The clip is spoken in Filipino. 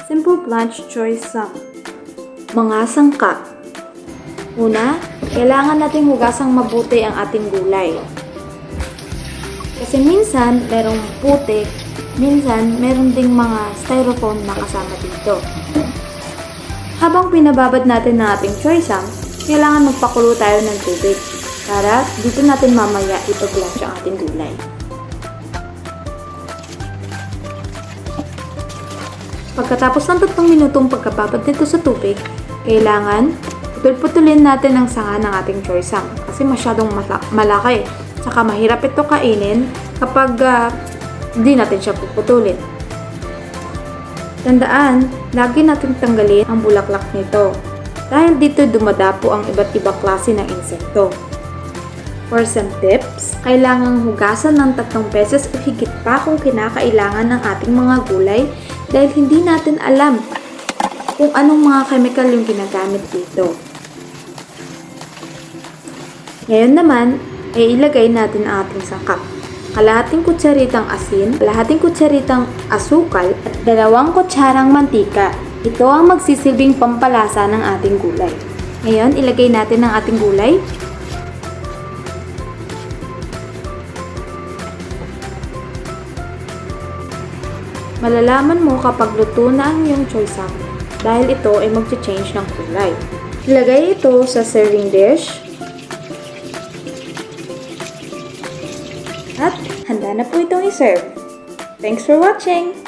Simple Blanch Choy Sam. Mga sangkap. Una, kailangan nating hugasang mabuti ang ating gulay. Kasi minsan, merong putik, minsan, meron ding mga styrofoam na kasama dito. Habang pinababad natin ng ating choy sam, kailangan magpakulo tayo ng tubig para dito natin mamaya ipag-blanch ang ating gulay. Pagkatapos ng 3 minutong pagkababad nito sa tubig, kailangan putulin natin ang sanga ng ating choy sam kasi masyadong malaki. Saka mahirap ito kainin kapag hindi natin siya puputulin. Tandaan, lagi natin tanggalin ang bulaklak nito dahil dito dumadapo ang iba't ibang klase ng insekto. For some tips, kailangang hugasan ng 3 beses o higit pa kung kinakailangan ng ating mga gulay dahil hindi natin alam kung anong mga chemical yung ginagamit dito. Ngayon naman, ay ilagay natin ang ating sangkap. Kalahating kutsaritang asin, kalahating kutsaritang asukal, at 2 kutsarang mantika. Ito ang magsisilbing pampalasa ng ating gulay. Ngayon, ilagay natin ang ating gulay. Malalaman mo kapag luto na ang iyong choy sam dahil ito ay mag-change ng kulay. Ilagay ito sa serving dish. At handa na po itong i-serve. Thanks for watching!